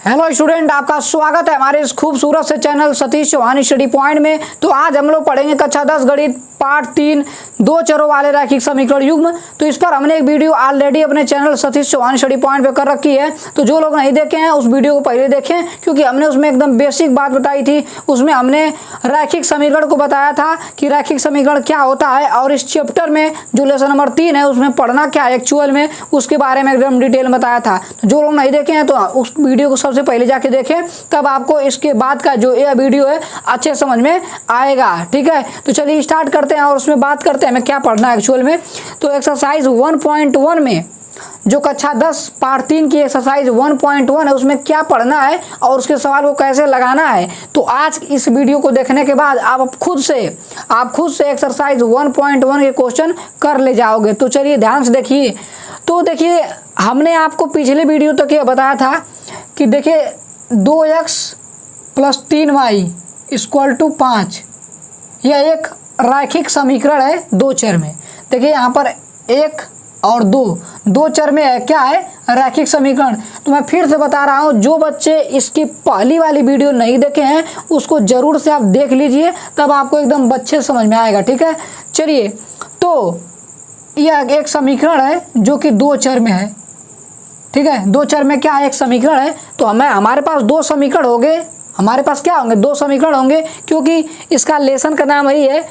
Hello student, आपका स्वागत है हमारे इस खूबसूरत से channel Satish Chauhan study point में। तो आज हम लोग पढ़ेंगे कक्षा 10 गणित पार्ट 3 दो चरों वाले रैखिक समीकरण युग्म। तो इस पर हमने एक वीडियो ऑलरेडी अपने channel Satish Chauhan study point पे कर रखी है। तो जो लोग नहीं देखे हैं उस वीडियो को पहले देखें, क्योंकि हमने उसमें एकदम बेसिक बात बताई थी। उसमें हमने रैखिक समीकरण को बताया था कि रैखिक समीकरण क्या होता है, और इस चैप्टर में जो लेसन नंबर 3 है उसमें पढ़ना क्या है एक्चुअल में, उसके बारे में एकदम डिटेल में बताया था। तो जो लोग नहीं देखे हैं तो उस वीडियो को सबसे पहले जाके देखें, तब आपको इसके बाद का जो यह वीडियो है अच्छे समझ में आएगा। ठीक है, तो चलिए स्टार्ट करते हैं और उसमें बात करते हैं हमें क्या पढ़ना है एक्चुअल में। तो एक्सरसाइज 1.1 में जो कक्षा 10 पार्ट 3 की एक्सरसाइज 1.1 है उसमें क्या पढ़ना है और उसके सवाल को कैसे लगाना है, तो आज इस वीडियो को देखने के बाद आप खुद से एक्सरसाइज 1.1 के क्वेश्चन कर ले जाओगे। तो चलिए ध्यान से देखिए। तो देखिए, हमने आपको पिछले वीडियो तक ये बताया था कि देखिए 2x + 3y = 5 यह एक रैखिक समीकरण है दो चर में। देखिए यहाँ पर 1 और 2 चर में है, क्या है, रैखिक समीकरण। तो मैं फिर से बता रहा हूँ, जो बच्चे इसकी पहली वाली वीडियो नहीं देखे हैं उसको जरूर से आप देख लीजिए, तब आपको एकदम अच्छे समझ में आएगा। ठीक है, चलिए। तो यह एक समीकरण है जो कि दो चर में है। ठीक है, दो चर में क्या है, एक समीकरण है। तो हमारे पास दो समीकरण होंगे, हमारे पास क्या होंगे, दो समीकरण होंगे, क्योंकि इसका लेसन का नाम ही है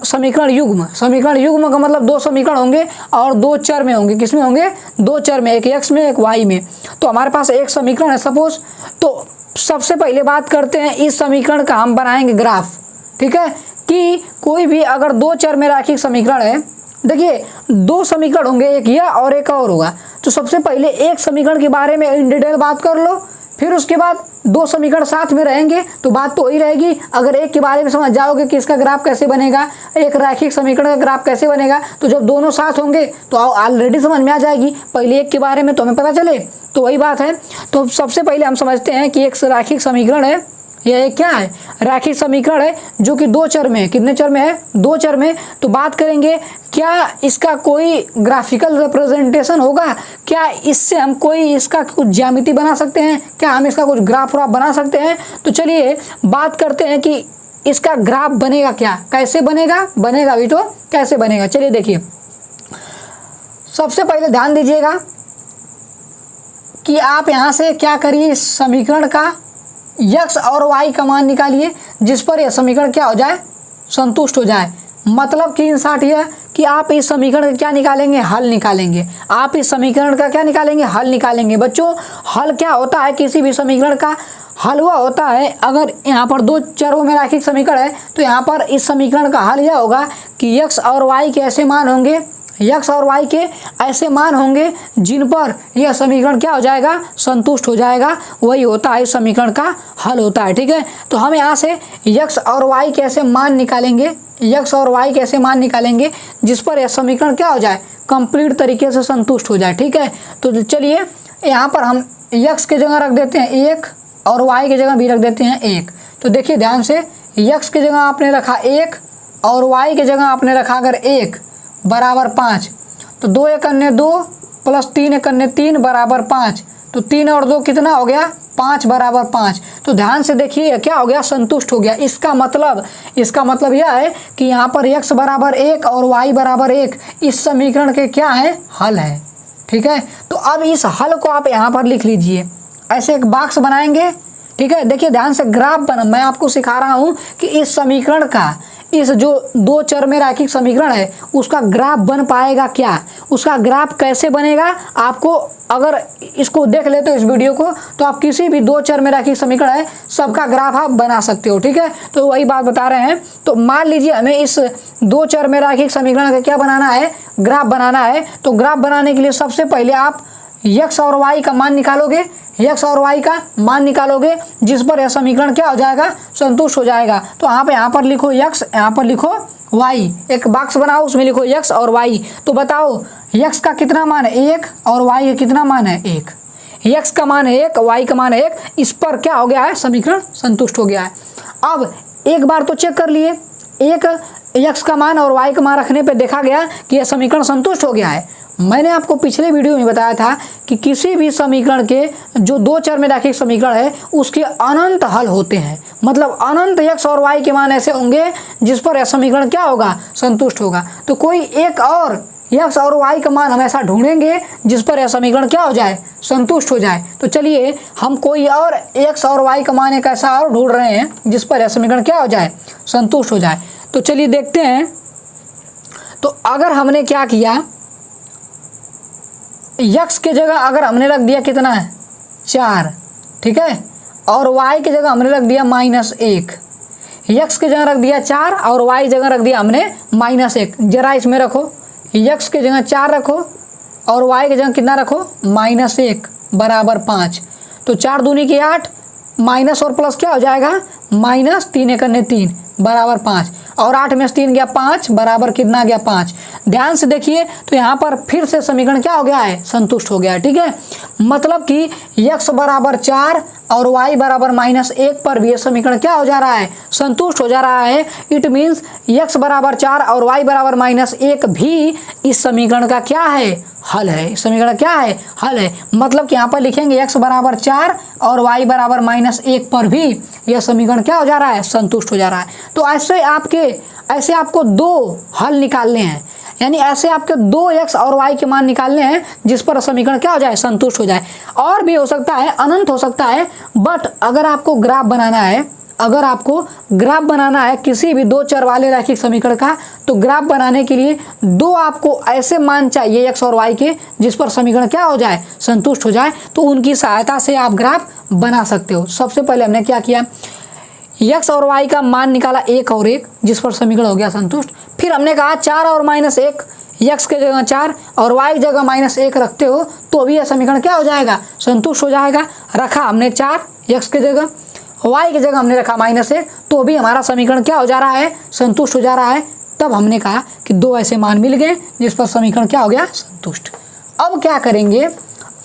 समीकरण युग्म। समीकरण युग्म का मतलब दो समीकरण होंगे और दो चर में होंगे। किसमें होंगे, दो चर में, एक x में एक y में। तो हमारे पास एक समीकरण है सपोज। तो सबसे पहले बात करते हैं इस समीकरण का हम बनाएंगे ग्राफ। ठीक है, कि कोई भी अगर दो चर में रैखिक समीकरण है, देखिए दो समीकरण होंगे, एक यह और एक और होगा। तो सबसे पहले एक समीकरण के बारे में इन डिटेल बात कर लो, फिर उसके बाद दो समीकरण साथ में रहेंगे तो बात तो वही रहेगी। अगर एक के बारे में समझ जाओगे कि इसका ग्राफ कैसे बनेगा, एक रैखिक समीकरण का ग्राफ कैसे बनेगा, तो जब दोनों साथ होंगे तो ऑलरेडी समझ में आ जाएगी। पहले एक के बारे में तो हमें पता चले, तो वही बात है। तो सबसे पहले हम समझते हैं कि एक रैखिक समीकरण है, यह क्या है, रैखिक समीकरण है जो कि दो चर में है। कितने चर में है, दो चर में। तो बात करेंगे क्या इसका कोई ग्राफिकल रिप्रेजेंटेशन होगा, क्या इससे हम कोई इसका कुछ ज्यामिति बना सकते हैं, क्या हम इसका कुछ ग्राफ बना सकते हैं। तो चलिए बात करते हैं कि इसका ग्राफ बनेगा क्या, कैसे बनेगा, बनेगा भी तो कैसे बनेगा। चलिए देखिए, सबसे पहले ध्यान दीजिएगा कि आप यहाँ से क्या करिए, इस समीकरण का x और y का मान निकालिए, जिस पर यह समीकरण क्या हो जाए, संतुष्ट हो जाए। मतलब कि इन शॉर्ट यह कि आप इस समीकरण का क्या निकालेंगे, हल निकालेंगे। आप इस समीकरण का क्या निकालेंगे, हल निकालेंगे। बच्चों, हल क्या होता है, किसी भी समीकरण का हल हुआ होता है। अगर यहाँ पर दो चरों में रैखिक समीकरण है तो यहाँ पर इस समीकरण का हल यह होगा कि x और y के ऐसे मान होंगे, x और y के ऐसे मान होंगे जिन पर यह समीकरण क्या हो जाएगा, संतुष्ट हो जाएगा। वही होता है इस समीकरण का हल होता है। ठीक है, तो हम यहाँ से x और y के ऐसे मान निकालेंगे, x और y के ऐसे मान निकालेंगे जिस पर यह समीकरण क्या हो जाए, कंप्लीट तरीके से संतुष्ट हो जाए। ठीक है, तो चलिए यहाँ पर हम x के जगह रख देते हैं 1 और y की जगह भी रख देते हैं 1। तो देखिए ध्यान से, x की जगह आपने रखा 1 और y की जगह आपने रखा अगर 1 बराबर 5, तो 2 × 2 + 3 × 3 बराबर 5। तो 3 और 2 कितना हो गया, 5 बराबर 5। तो ध्यान से देखिए क्या हो गया, संतुष्ट हो गया। इसका मतलब यह है कि यहाँ पर x बराबर 1 और y बराबर 1 इस समीकरण के क्या है, हल है। ठीक है, तो अब इस हल को आप यहाँ पर लिख लीजिए, ऐसे एक बॉक्स बनाएंगे। ठीक है, देखिए ध्यान से ग्राफ बना, मैं आपको सिखा रहा हूँ कि इस समीकरण का, इस जो दो चर में रैखिक समीकरण है उसका ग्राफ बन पाएगा क्या, उसका ग्राफ कैसे बनेगा। आपको अगर इसको देख ले तो इस वीडियो को, तो आप किसी भी दो चर में रैखिक समीकरण है सबका ग्राफ आप बना सकते हो। ठीक है, तो वही बात बता रहे हैं। तो मान लीजिए हमें इस दो चर में रैखिक समीकरण का क्या बनाना है, ग्राफ बनाना है। तो ग्राफ बनाने के लिए सबसे पहले आप x और y का मान निकालोगे, x और y का मान निकालोगे जिस पर यह समीकरण क्या हो जाएगा, संतुष्ट हो जाएगा। तो आप यहाँ पर लिखो x, यहाँ पर लिखो y, एक बॉक्स बनाओ उसमें लिखो x और y। तो बताओ x का कितना मान है 1 और y का कितना मान है 1। x का मान है 1, y का मान है 1, इस पर क्या हो गया है, समीकरण संतुष्ट हो गया है। अब एक बार तो चेक कर लिए, एक x का मान और y का मान रखने पर देखा गया कि यह समीकरण संतुष्ट हो गया है। मैंने आपको पिछले वीडियो में बताया था कि किसी भी समीकरण के जो दो चर में रैखिक समीकरण है उसके अनंत हल होते हैं, मतलब अनंत x और y के मान ऐसे होंगे जिस पर यह समीकरण क्या होगा, संतुष्ट होगा। तो कोई एक और x और y का मान हम ऐसा ढूंढेंगे जिस पर यह समीकरण क्या हो जाए, संतुष्ट हो जाए। तो चलिए हम कोई और x और y का मान एक ऐसा और ढूंढ रहे हैं जिस पर यह समीकरण क्या हो जाए, संतुष्ट हो जाए। तो चलिए देखते हैं। तो अगर हमने क्या किया, x के जगह अगर हमने रख दिया कितना है, 4, ठीक है, और y की जगह हमने रख दिया -1। x की जगह रख दिया 4 और y की जगह रख दिया हमने -1। जरा इसमें रखो, x की जगह 4 रखो और y की जगह कितना रखो, -1 बराबर 5। तो 4 दूनी की 8, माइनस और प्लस क्या हो जाएगा, -3 एकने 3 बराबर 5, और 8 में से 3 गया 5 बराबर कितना गया, 5। ध्यान से देखिए तो यहाँ पर फिर से समीकरण क्या हो गया है, संतुष्ट हो गया है। ठीक है, मतलब कि x बराबर 4 और y बराबर -1 पर भी ये समीकरण क्या हो जा रहा है, संतुष्ट हो जा रहा है। इट मीन्स x बराबर 4 और y बराबर -1 भी इस समीकरण का क्या है, हल है। इस समीकरण क्या है, हल है। मतलब कि यहाँ पर लिखेंगे x बराबर 4 और y बराबर -1 पर भी यह समीकरण क्या हो जा रहा है, संतुष्ट हो जा रहा है। तो ऐसे आपको दो हल निकालने हैं, यानी ऐसे आपके दो x और y के मान निकालने हैं जिस पर समीकरण क्या हो जाए, संतुष्ट हो जाए। और भी हो सकता है, अनंत हो सकता है, बट अगर आपको ग्राफ बनाना है, अगर आपको ग्राफ बनाना है किसी भी दो चर वाले रैखिक समीकरण का, तो ग्राफ बनाने के लिए दो आपको ऐसे मान चाहिए x और y के जिस पर समीकरण क्या हो जाए, संतुष्ट हो जाए। तो उनकी सहायता से आप ग्राफ बना सकते हो। सबसे पहले हमने क्या किया, x और y का मान निकाला 1 और 1 जिस पर समीकरण हो गया संतुष्ट। फिर हमने कहा 4 और -1, x के जगह 4 और y की जगह -1 रखते हो तो भी यह समीकरण क्या हो जाएगा, संतुष्ट हो जाएगा। रखा हमने 4 x के जगह, y की जगह हमने रखा -1, तो भी हमारा समीकरण क्या हो जा रहा है, संतुष्ट हो जा रहा है। तब हमने कहा कि दो ऐसे मान मिल गए जिस पर समीकरण क्या हो गया, संतुष्ट। अब क्या करेंगे,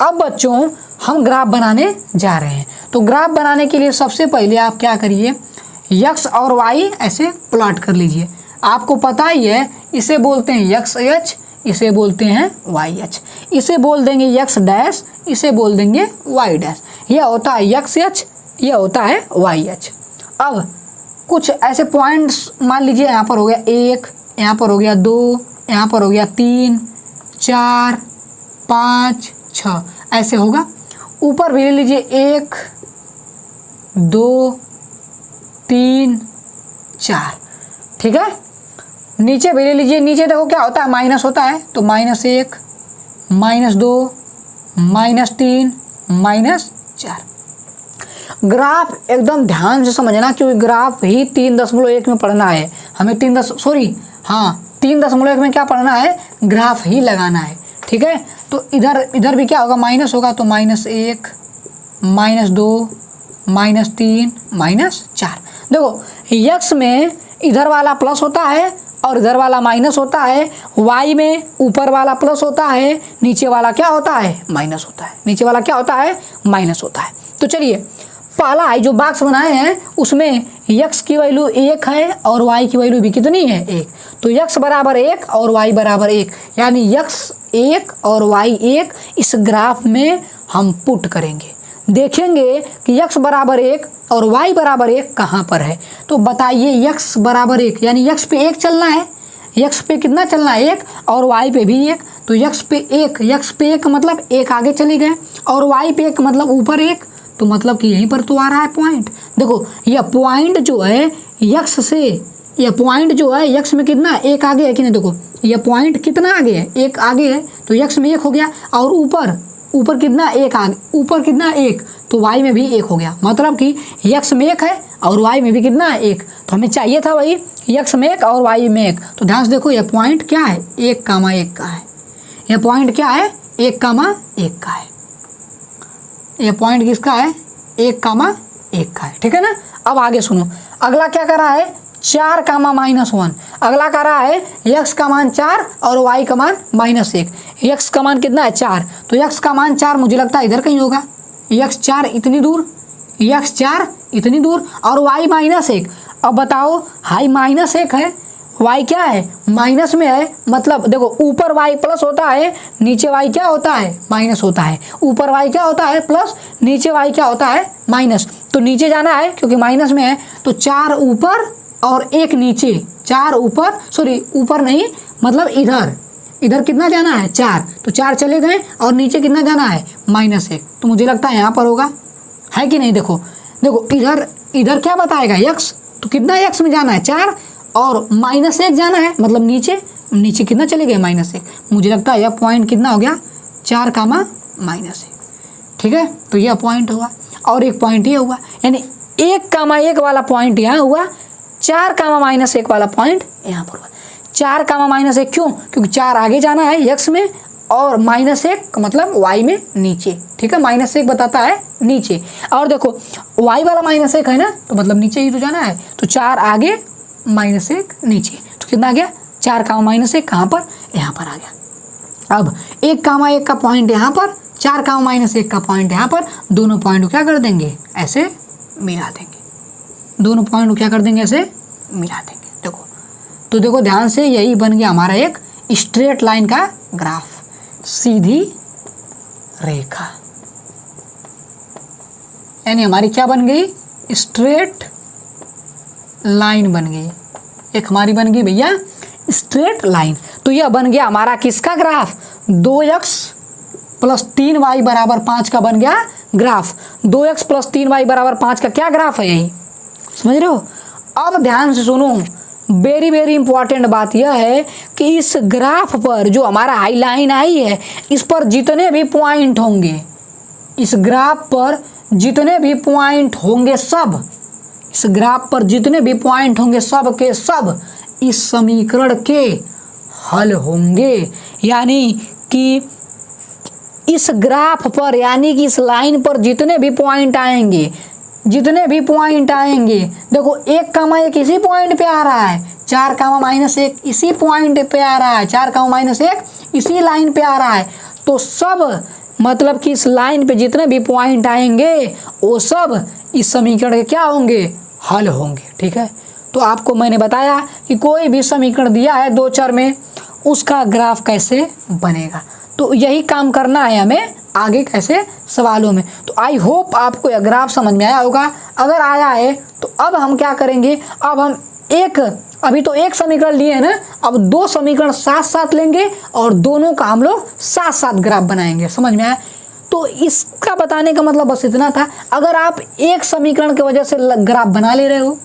अब बच्चों हम ग्राफ बनाने जा रहे हैं। तो ग्राफ बनाने के लिए सबसे पहले आप क्या करिए, x और y ऐसे प्लॉट कर लीजिए। आपको पता ही है, इसे बोलते हैं x इसे बोलते हैं y, इसे बोल देंगे x डैश, इसे बोल देंगे y डैश। यह होता है x, यह होता है y। अब कुछ ऐसे पॉइंट्स मान लीजिए, यहाँ पर हो गया 1, यहाँ पर हो गया 2, यहाँ पर हो गया 3, 4, 5, 6, ऐसे होगा। ऊपर भी ले लीजिए 1, 2, 3, 4, ठीक है। नीचे भी ले लीजिए, नीचे देखो क्या होता है, माइनस होता है, तो -1, -2, -3, -4। ग्राफ एकदम ध्यान से समझना, क्योंकि ग्राफ ही 3.1 में पढ़ना है हमें। 3.1 में क्या पढ़ना है, ग्राफ ही लगाना है, ठीक है। तो इधर भी क्या होगा, माइनस होगा, तो -1, -2, -3, -4। देखो x में इधर वाला प्लस होता है और इधर वाला माइनस होता है, y में ऊपर वाला प्लस होता है, नीचे वाला क्या होता है, माइनस होता है, नीचे वाला क्या होता है, माइनस होता है। तो चलिए पहला है जो बॉक्स बनाए हैं उसमें x की वैल्यू 1 है और y की वैल्यू भी कितनी है, 1। तो x बराबर 1 और y बराबर 1, यानी x 1 और y 1 इस ग्राफ में हम पुट करेंगे। देखेंगे कि x बराबर 1 और y बराबर 1 कहाँ पर है। तो बताइए x बराबर 1, यानी x पे 1 चलना है, x पे कितना चलना है, 1, और y पे भी 1। तो x पे 1 मतलब 1 आगे चले गए, और y पे 1 मतलब ऊपर 1, तो मतलब कि यहीं पर तो आ रहा है पॉइंट। देखो यह पॉइंट जो है x से, यह पॉइंट जो है x में कितना 1 आगे है कि नहीं, देखो यह पॉइंट कितना आगे है, 1 आगे है, तो x में 1 हो गया, और ऊपर कितना 1 आगे, ऊपर कितना 1, तो y में भी 1 हो गया। मतलब कि x में 1 है और y में भी कितना है, 1। तो हमें चाहिए था वही x में 1 और y में 1। तो ध्यान से देखो यह पॉइंट क्या है, 1, 1 का है। यह पॉइंट क्या है, 1, 1 का है। यह पॉइंट किसका है, 1, 1 का है, ठीक है ना। अब आगे सुनो, अगला क्या कर रहा है, 4, -1। अगला कर रहा है x का मान 4 और y का मान -1। x का मान कितना है, 4, तो x का मान 4 मुझे लगता है इधर कहीं होगा, x 4 इतनी दूर, x 4 इतनी दूर, और y -1। अब बताओ हाई -1 है, y क्या है, माइनस में है, मतलब देखो ऊपर y प्लस होता है, नीचे y क्या होता है, माइनस होता है। ऊपर y क्या होता है, प्लस, नीचे y क्या होता है, माइनस। तो नीचे जाना है क्योंकि माइनस में है, तो 4 ऊपर और 1 नीचे, 4 ऊपर, सॉरी ऊपर नहीं मतलब इधर कितना जाना है, 4, तो 4 चले गए और नीचे कितना जाना है, -1। तो मुझे लगता है यहाँ पर होगा, है कि नहीं। देखो इधर क्या बताएगा, x, तो कितना x में जाना है, 4 और -1 जाना है, मतलब नीचे कितना चले गए, -1। मुझे लगता है यह पॉइंट कितना हो गया, 4, -1। ठीक है, तो यह पॉइंट हुआ और एक पॉइंट ये हुआ, यानी 1, वाला पॉइंट यहाँ हुआ, 4, -1 वाला पॉइंट यहाँ पर हुआ। 4, -1 क्यों, क्योंकि 4 आगे जाना है x में और -1 मतलब y में नीचे। ठीक है, -1 बताता है नीचे, और देखो y वाला -1 है ना, तो मतलब नीचे ही तो जाना है, तो 4 आगे -1 नीचे, तो कितना आ गया, 4, -1 कहाँ पर, यहाँ पर आ गया। अब 1, का पॉइंट यहाँ पर, 4, -1 का पॉइंट यहाँ पर, दोनों पॉइंट को क्या कर देंगे, ऐसे मिला देंगे, दोनों पॉइंट को क्या कर देंगे, ऐसे मिला देंगे। तो देखो ध्यान से, यही बन गया हमारा एक स्ट्रेट लाइन का ग्राफ, सीधी रेखा, यानी हमारी क्या बन गई, स्ट्रेट लाइन बन गई। एक हमारी बन गई भैया स्ट्रेट लाइन। तो यह बन गया हमारा किसका ग्राफ, 2x + 3y = 5 का बन गया ग्राफ। 2x + 3y = 5 का क्या ग्राफ है, यही समझ रहे हो। अब ध्यान से सुनो, वेरी वेरी इंपॉर्टेंट बात यह है कि इस ग्राफ पर जो हमारा हाई लाइन आई है, इस पर जितने भी पॉइंट होंगे, इस ग्राफ पर जितने भी पॉइंट होंगे सब, इस ग्राफ पर जितने भी पॉइंट होंगे सब के सब इस समीकरण के हल होंगे। यानी कि इस ग्राफ पर, यानी कि इस लाइन पर जितने भी पॉइंट आएंगे, देखो 1, इसी पॉइंट पे आ रहा है, 4, -1 इसी पॉइंट पे आ रहा है, 4, -1 इसी लाइन पे आ रहा है, तो सब मतलब कि इस लाइन पे जितने भी पॉइंट आएंगे वो सब इस समीकरण के क्या होंगे, हल होंगे। ठीक है, तो आपको मैंने बताया कि कोई भी समीकरण दिया है 2 चर में, उसका ग्राफ कैसे बनेगा, तो यही काम करना है हमें आगे कैसे सवालों में। तो आई होप आपको यह ग्राफ समझ में आया होगा। अगर आया है तो अब हम क्या करेंगे, अब हम अभी तो एक समीकरण लिए हैं ना, अब 2 समीकरण साथ साथ लेंगे और दोनों का हम लोग साथ साथ ग्राफ बनाएंगे। समझ में आया। तो इसका बताने का मतलब बस इतना था। अगर आप एक समीकरण की वजह से ग्राफ बना ले रहे हो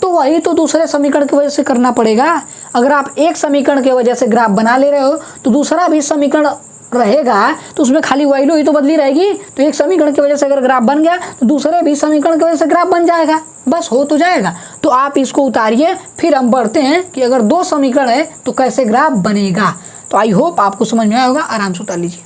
तो वही तो दूसरे समीकरण की वजह से करना पड़ेगा। अगर आप एक समीकरण की वजह से ग्राफ बना ले रहे हो तो दूसरा भी समीकरण रहेगा तो उसमें खाली वैल्यू ही तो बदली रहेगी। तो एक समीकरण की वजह से अगर ग्राफ बन गया तो दूसरे भी समीकरण की वजह से ग्राफ बन जाएगा, बस हो तो जाएगा। तो आप इसको उतारिए, फिर हम बढ़ते हैं कि अगर 2 समीकरण है तो कैसे ग्राफ बनेगा। तो आई होप आपको समझ में आया होगा। आराम से उतार लीजिए।